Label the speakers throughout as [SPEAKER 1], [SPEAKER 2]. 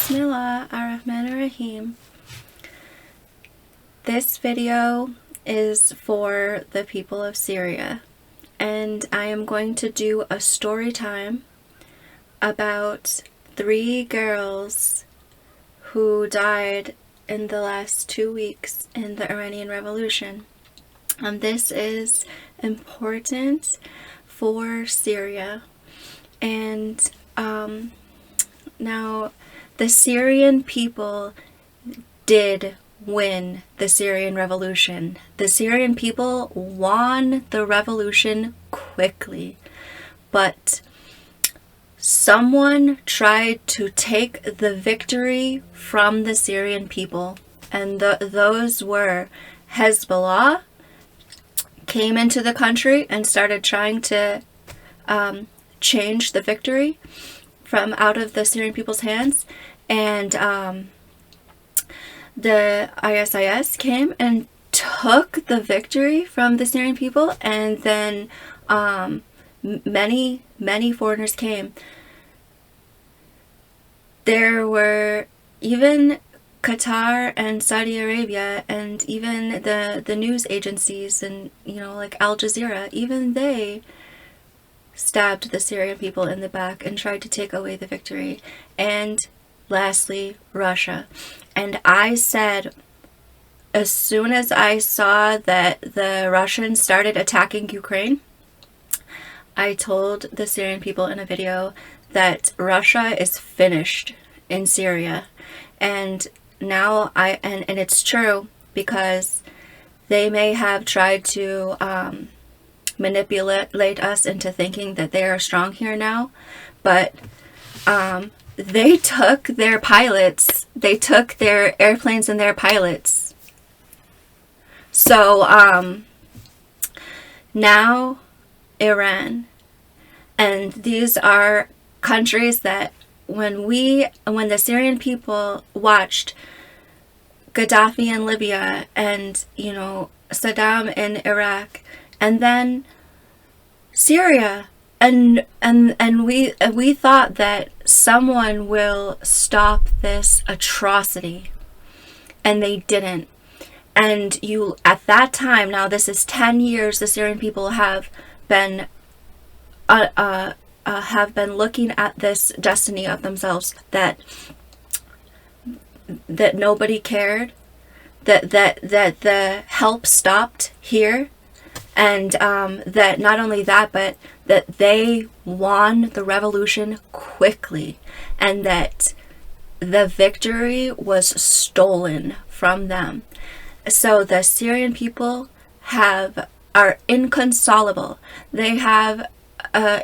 [SPEAKER 1] Bismillah ar-Rahman ar-Rahim. This video is for the people of Syria, and I am going to do a story time about 3 girls who died in the last 2 weeks in the Iranian Revolution. This is important for Syria, and now the Syrian people did win the Syrian Revolution. The Syrian people won the revolution quickly, but someone tried to take the victory from the Syrian people, and those were Hezbollah came into the country and started trying to change the victory from out of the Syrian people's hands, and the ISIS came and took the victory from the Syrian people, and then many foreigners came. There were even Qatar and Saudi Arabia, and even the news agencies, and like Al Jazeera, even they stabbed the Syrian people in the back and tried to take away the victory. And lastly, Russia. And I said, as soon as I saw that the Russians started attacking Ukraine, I told the Syrian people in a video that Russia is finished in Syria. And now and it's true, because they may have tried to manipulate us into thinking that they are strong here now, but they took their pilots, they took their airplanes and their pilots. So now Iran, and these are countries that when the Syrian people watched Gaddafi in Libya, and Saddam in Iraq, and then Syria, and we thought that someone will stop this atrocity, and they didn't. And at that time, now this is 10 years, the Syrian people have been looking at this destiny of themselves, that nobody cared, that the help stopped here, and that not only that, but that they won the revolution quickly, and that the victory was stolen from them. So the Syrian people are inconsolable. They have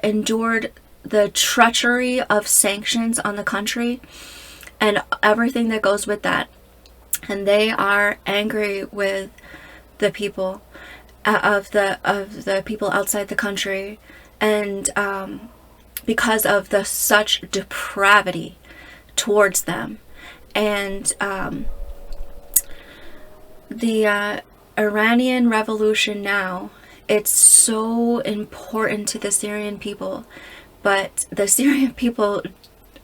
[SPEAKER 1] endured the treachery of sanctions on the country and everything that goes with that, and they are angry with the people of the people outside the country, and because of such depravity towards them. And the Iranian Revolution now, it's so important to the Syrian people, but the Syrian people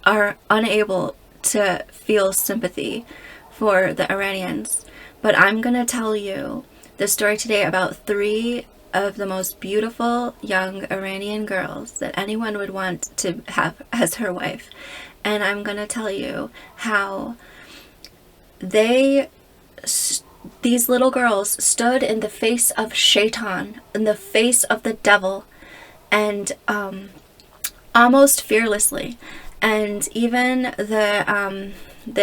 [SPEAKER 1] are unable to feel sympathy for the Iranians. But I'm going to tell you the story today about 3 of the most beautiful young Iranian girls that anyone would want to have as her wife. And I'm going to tell you how these little girls stood in the face of Shaitan, in the face of the devil, and almost fearlessly. And even the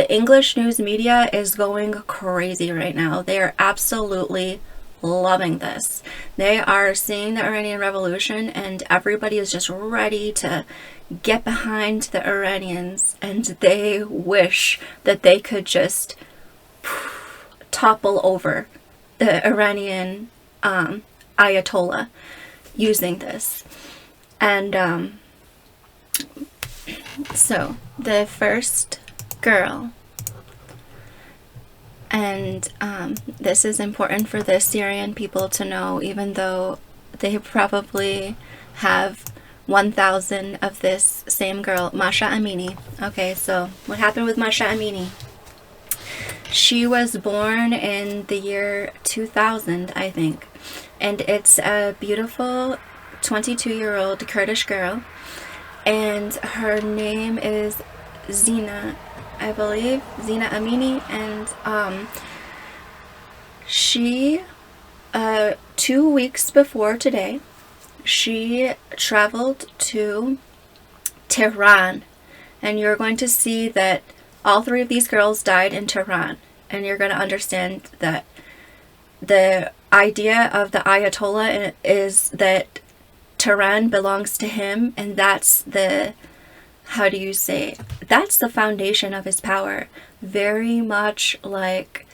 [SPEAKER 1] English news media is going crazy right now. They are absolutely loving this. They are seeing the Iranian Revolution, and everybody is just ready to get behind the Iranians, and they wish that they could just topple over the Iranian Ayatollah using this. And so the first girl, and this is important for the Syrian people to know, even though they probably have 1000 of this same girl, Masha Amini. Okay, so what happened with Masha Amini? She was born in the year 2000, I think. And it's a beautiful 22-year-old Kurdish girl. And her name is Zina, I believe. Zina Amini. And she, 2 weeks before today, she traveled to Tehran. And you're going to see that all 3 of these girls died in Tehran. And you're going to understand that the idea of the Ayatollah is that Tehran belongs to him, and that's the, how do you say, that's the foundation of his power. Very much like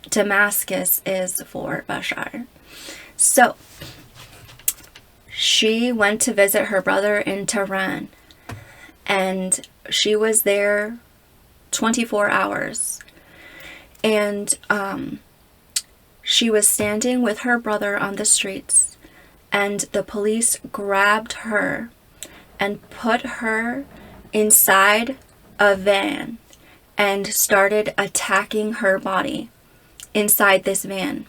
[SPEAKER 1] Damascus is for Bashar. So, she went to visit her brother in Tehran, and she was there 24 hours. And she was standing with her brother on the streets, and the police grabbed her and put her inside a van and started attacking her body inside this van.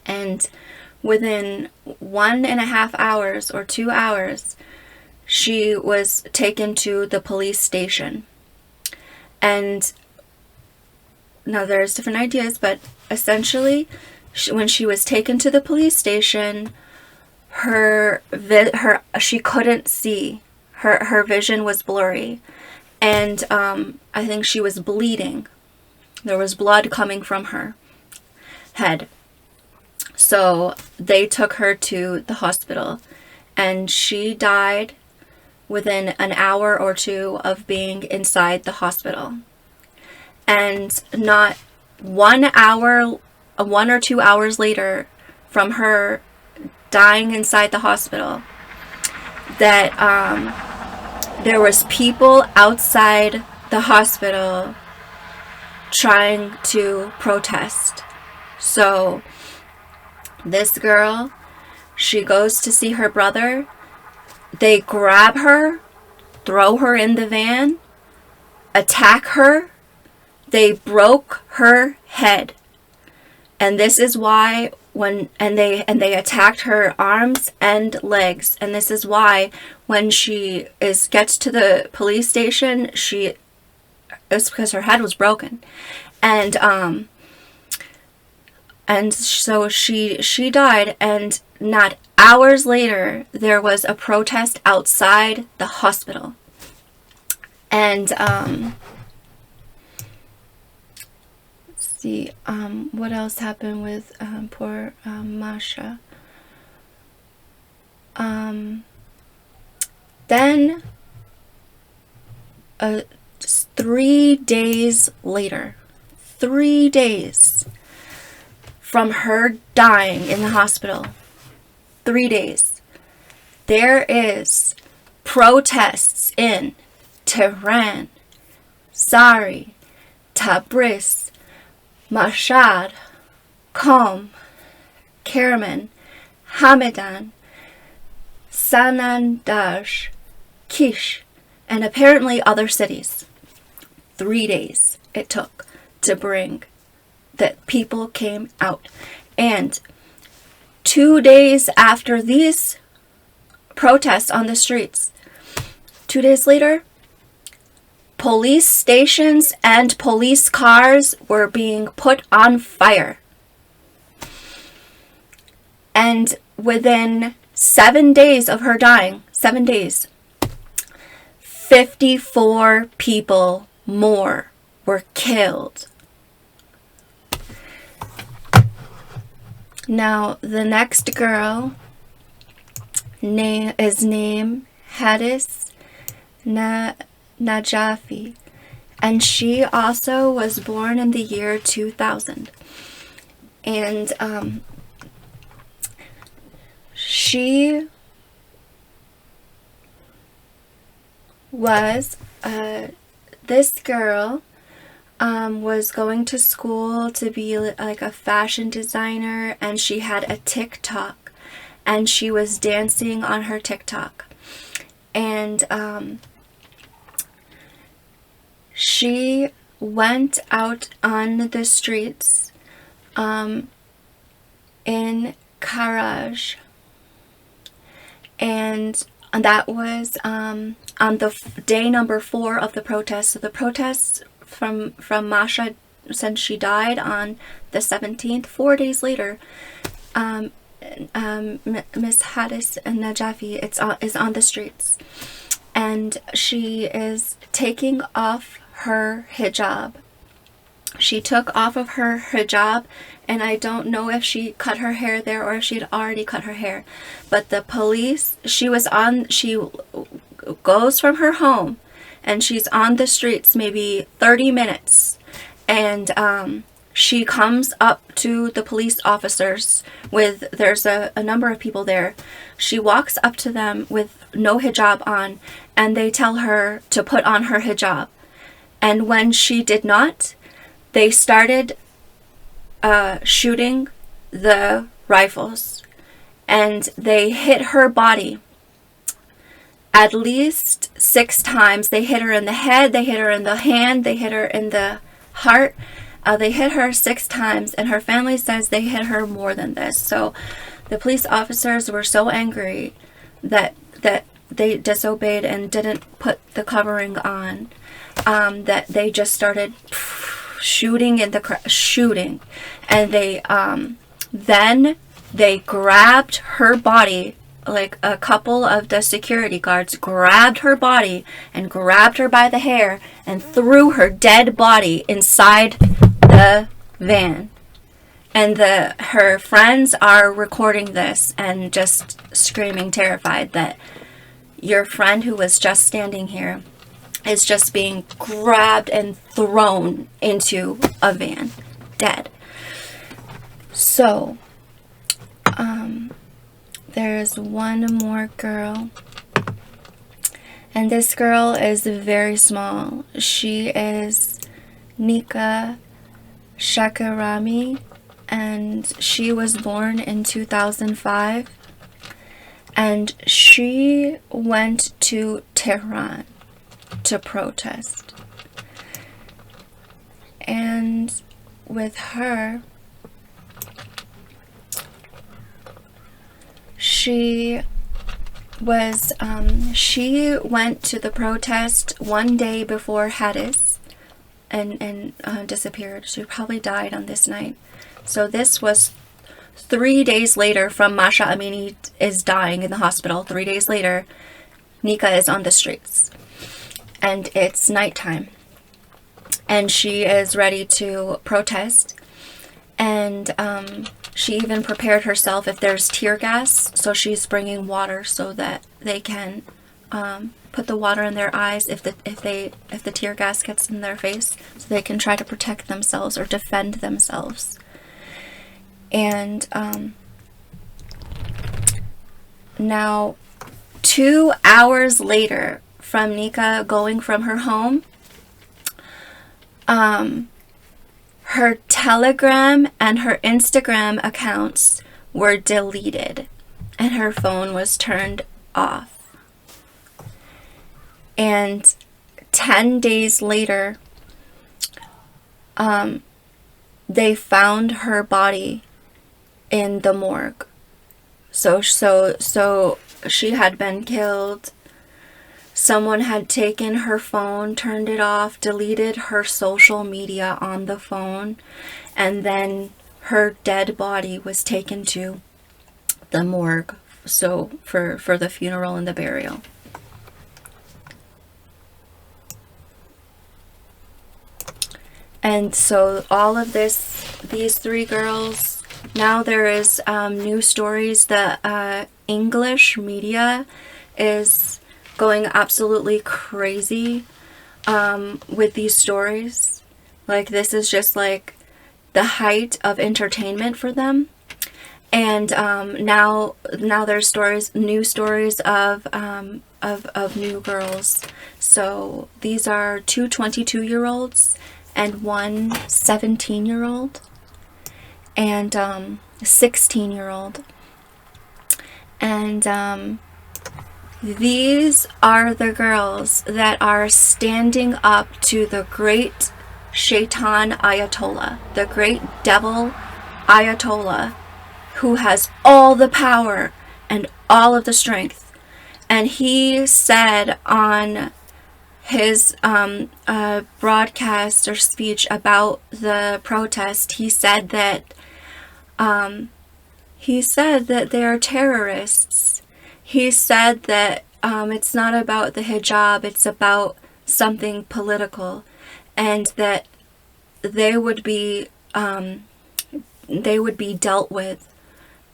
[SPEAKER 1] And within 1.5 hours or 2 hours, she was taken to the police station. And now there's different ideas, but essentially, when she was taken to the police station, she couldn't see. Her vision was blurry, and I think she was bleeding. There was blood coming from her head. So they took her to the hospital, and she died within an hour or 2 of being inside the hospital. And not 1 or 2 hours later from her dying inside the hospital, that there was people outside the hospital trying to protest. So this girl, she goes to see her brother. They grab her, throw her in the van, attack her. They broke her head. And this is why they attacked her arms and legs. And this is why when she gets to the police station, it's because her head was broken. And so she died, and not hours later there was a protest outside the hospital. And see, what else happened with poor Masha? Then 3 days later, 3 days from her dying in the hospital, 3 days, there is protests in Tehran, Sari, Tabriz, Mashhad, Qom, Kerman, Hamadan, Sanandaj, Kish, and apparently other cities. 3 days it took to bring that people came out. And 2 days after these protests on the streets, 2 days later, police stations and police cars were being put on fire. And within 7 days of her dying, 7 days, 54 people more were killed. Now, the next girl is named Hadis Najafi, and she also was born in the year 2000. And she was this girl was going to school to be like a fashion designer, and she had a TikTok, and she was dancing on her TikTok. And she went out on the streets in Karaj, and that was on the day number 4 of the protest. So the protests from Masha, since she died on the 17th, 4 days later, Miss Hadis and Najafi is on the streets, and she is taking off her hijab. She took off of her hijab, and I don't know if she cut her hair there or if she'd already cut her hair. But the police, she goes from her home, and she's on the streets maybe 30 minutes. And she comes up to the police officers there's a number of people there. She walks up to them with no hijab on, and they tell her to put on her hijab. And when she did not, they started shooting the rifles, and they hit her body at least 6 times. They hit her in the head, they hit her in the hand, they hit her in the heart. They hit her 6 times, and her family says they hit her more than this. So the police officers were so angry that they disobeyed and didn't put the covering on, that they just started shooting, and they then they grabbed her body. Like, a couple of the security guards grabbed her body and grabbed her by the hair and threw her dead body inside the van. And her friends are recording this and just screaming, terrified, that your friend who was just standing here is just being grabbed and thrown into a van, dead. So, there's one more girl, and this girl is very small. She is Nika Shakarami, and she was born in 2005, and she went to Tehran to protest. And with her, she went to the protest one day before Hadis and disappeared. She probably died on this night. So this was 3 days later from Masha Amini is dying in the hospital. 3 days later, Nika is on the streets. And it's nighttime. And she is ready to protest. And she even prepared herself if there's tear gas. So she's bringing water so that they can put the water in their eyes if the tear gas gets in their face, so they can try to protect themselves or defend themselves. And now 2 hours later from Nika going from her home, her Telegram and her Instagram accounts were deleted and her phone was turned off. And 10 days later, they found her body in the morgue. So she had been killed. Someone had taken her phone, turned it off, deleted her social media on the phone, and then her dead body was taken to the morgue, so for the funeral and the burial. And so all of these 3 girls, now there is new stories. The English media is going absolutely crazy with these stories. Like, this is just like the height of entertainment for them. And now there's new stories of new girls. So these are 2 22-year-olds and 1 17-year-old and 16-year-old. And These are the girls that are standing up to the great Shaitan Ayatollah, the great devil Ayatollah, who has all the power and all of the strength. And he said on his broadcast or speech about the protest, he said that they're terrorists. He said that it's not about the hijab, it's about something political, and that they would be dealt with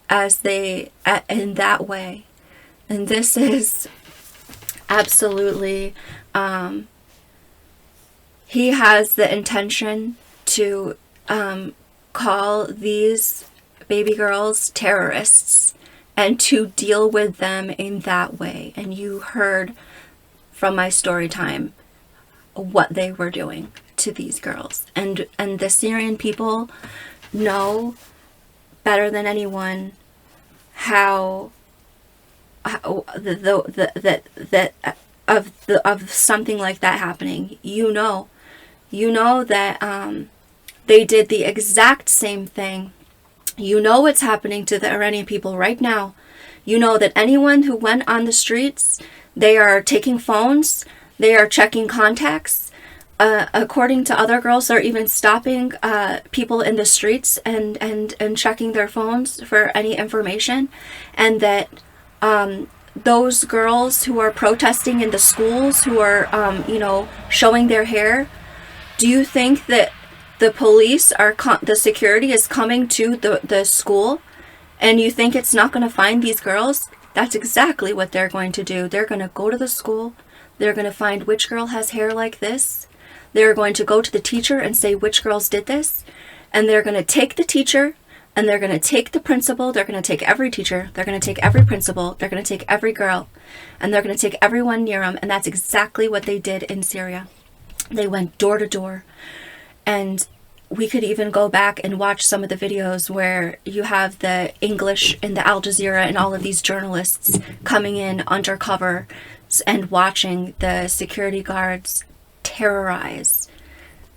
[SPEAKER 1] as in that way. And this is absolutely, he has the intention to call these baby girls terrorists and to deal with them in that way. And you heard from my story time what they were doing to these girls. And the Syrian people know better than anyone how of something like that happening. You know that they did the exact same thing. You know what's happening to the Iranian people right now. You know that anyone who went on the streets, they are taking phones, they are checking contacts. According to other girls, they're even stopping people in the streets and checking their phones for any information. And that those girls who are protesting in the schools, who are, showing their hair, do you think that the police the security is coming to the school, and you think it's not going to find these girls? That's exactly what they're going to do. They're going to go to the school. They're going to find which girl has hair like this. They're going to go to the teacher and say which girls did this. And they're going to take the teacher, and they're going to take the principal. They're going to take every teacher. They're going to take every principal. They're going to take every girl. And they're going to take everyone near them. And that's exactly what they did in Syria. They went door to door. And we could even go back and watch some of the videos where you have the English and the Al Jazeera and all of these journalists coming in undercover and watching the security guards terrorize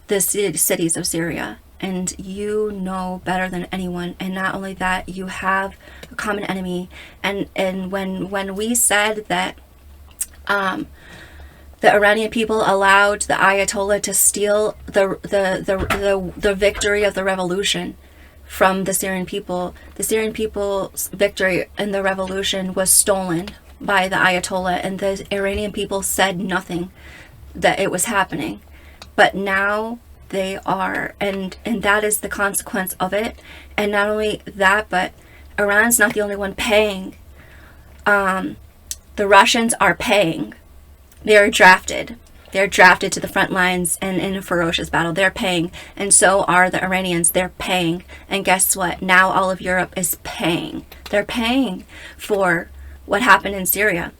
[SPEAKER 1] the cities of Syria. And you know better than anyone. And not only that, you have a common enemy. And when we said that the Iranian people allowed the Ayatollah to steal the victory of the revolution from the Syrian people. The Syrian people's victory in the revolution was stolen by the Ayatollah, and the Iranian people said nothing that it was happening. But now they are, and that is the consequence of it. And not only that, but Iran's not the only one paying. The Russians are paying. They are drafted. They're drafted to the front lines and in a ferocious battle. They're paying. And so are the Iranians. They're paying. And guess what? Now all of Europe is paying. They're paying for what happened in Syria.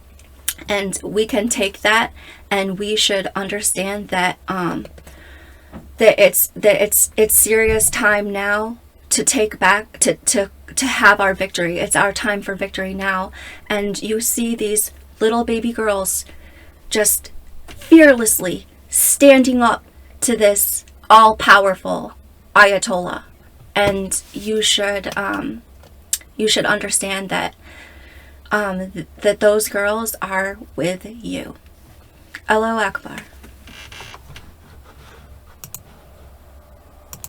[SPEAKER 1] And we can take that, and we should understand that it's Syria's time now to take back, to have our victory. It's our time for victory now. And you see these little baby girls just fearlessly standing up to this all-powerful Ayatollah. And you should understand that that those girls are with you. Allahu Akbar.